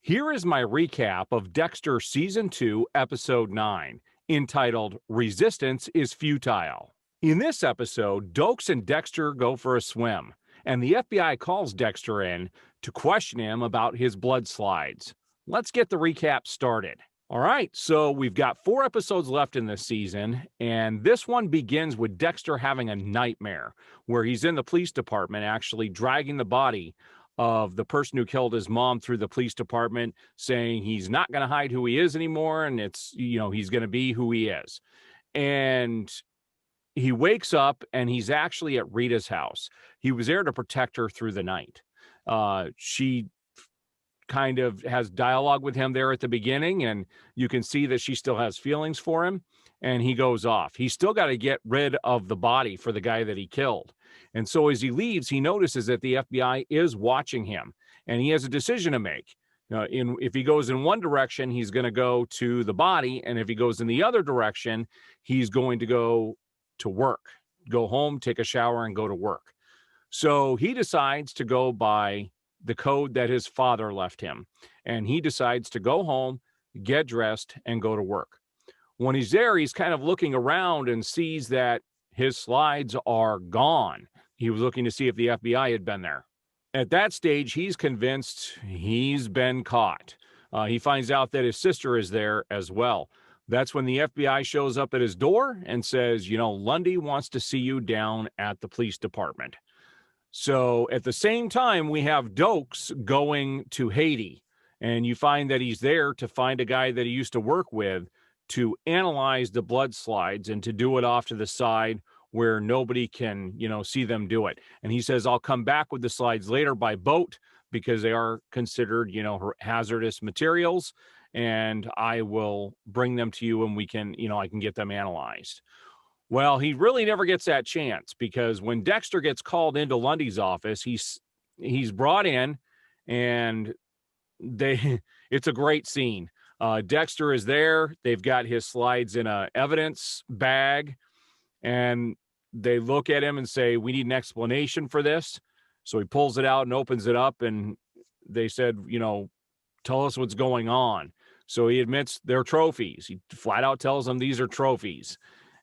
Here is my recap of Dexter Season 2, Episode 9, entitled Resistance is Futile. In this episode, Dokes and Dexter go for a swim, and the FBI calls Dexter in to question him about his blood slides. Let's get the recap started. All right, so we've got 4 episodes left in this season, and this one begins with Dexter having a nightmare where he's in the police department actually dragging the body of the person who killed his mom through the police department, saying he's not going to hide who he is anymore, and he's going to be who he is. And he wakes up, and he's actually at Rita's house. He was there to protect her through the night. She kind of has dialogue with him there at the beginning, and you can see that she still has feelings for him, and he goes off. He's still got to get rid of the body for the guy that he killed. And so as he leaves, he notices that the FBI is watching him, and he has a decision to make. If he goes in one direction, he's going to go to the body, and if he goes in the other direction, he's going to go to work, go home, take a shower, and go to work. So he decides to go by the code that his father left him, and he decides to go home, get dressed, and go to work. When he's there, he's kind of looking around and sees that his slides are gone. He was looking to see if the FBI had been there. At that stage, he's convinced he's been caught. He finds out that his sister is there as well. That's when the FBI shows up at his door and says, Lundy wants to see you down at the police department. So at the same time, we have Dokes going to Haiti, and you find that he's there to find a guy that he used to work with to analyze the blood slides and to do it off to the side where nobody can, see them do it. And he says, I'll come back with the slides later by boat because they are considered, hazardous materials, and I will bring them to you and we can, I can get them analyzed. Well, he really never gets that chance because when Dexter gets called into Lundy's office, he's brought in, and it's a great scene. Dexter is there. They've got his slides in a evidence bag, and they look at him and say, we need an explanation for this. So he pulls it out and opens it up, and they said, tell us what's going on. So he admits they're trophies. He flat out tells them these are trophies.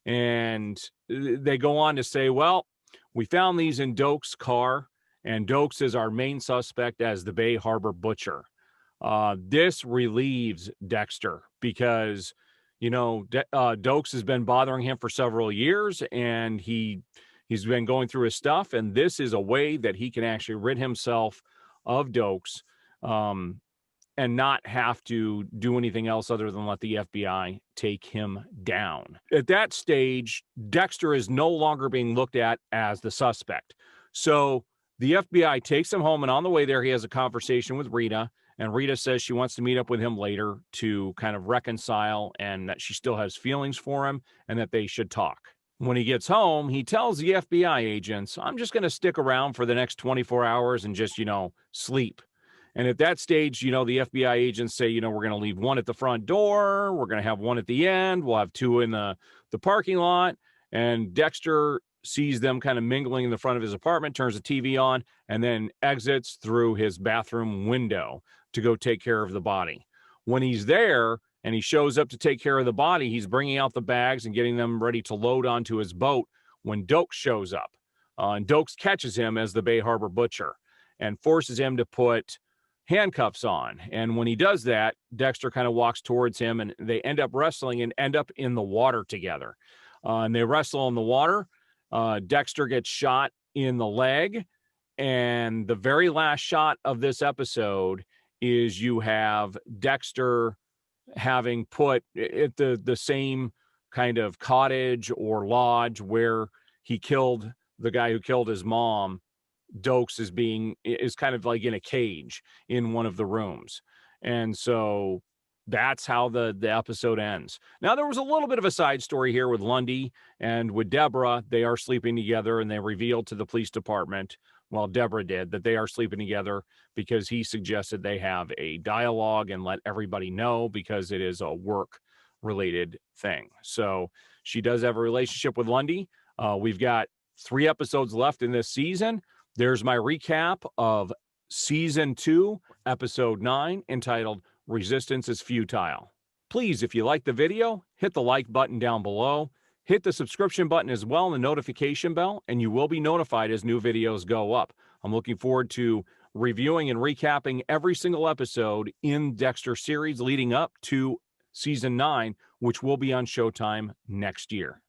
And they go on to say, well, we found these in Dokes' car, and Dokes is our main suspect as the Bay Harbor Butcher. This relieves Dexter because, Dokes has been bothering him for several years, and he's been going through his stuff, and this is a way that he can actually rid himself of Dokes, and not have to do anything else other than let the FBI take him down. At that stage, Dexter is no longer being looked at as the suspect. So the FBI takes him home, and on the way there, he has a conversation with Rita, and Rita says she wants to meet up with him later to kind of reconcile, and that she still has feelings for him and that they should talk. When he gets home, he tells the FBI agents, I'm just going to stick around for the next 24 hours and just, sleep. And at that stage, the FBI agents say, we're going to leave one at the front door. We're going to have one at the end. We'll have 2 in the parking lot. And Dexter sees them kind of mingling in the front of his apartment, turns the TV on, and then exits through his bathroom window to go take care of the body. When he's there and he shows up to take care of the body, he's bringing out the bags and getting them ready to load onto his boat when Dokes shows up. And Dokes catches him as the Bay Harbor Butcher and forces him to put handcuffs on. And when he does that, Dexter kind of walks towards him, and they end up wrestling and end up in the water together. And they wrestle in the water. Dexter gets shot in the leg. And the very last shot of this episode is you have Dexter having put at the same kind of cottage or lodge where he killed the guy who killed his mom. Dokes is kind of like in a cage in one of the rooms. And so that's how the episode ends. Now, there was a little bit of a side story here with Lundy and with Deborah. They are sleeping together, and they revealed to the police department, well, Deborah did, that they are sleeping together because he suggested they have a dialogue and let everybody know because it is a work-related thing. So she does have a relationship with Lundy. We've got 3 episodes left in this season. There's my recap of Season 2, Episode 9, entitled Resistance is Futile. Please, if you like the video, hit the like button down below. Hit the subscription button as well and the notification bell, and you will be notified as new videos go up. I'm looking forward to reviewing and recapping every single episode in Dexter series leading up to Season 9, which will be on Showtime next year.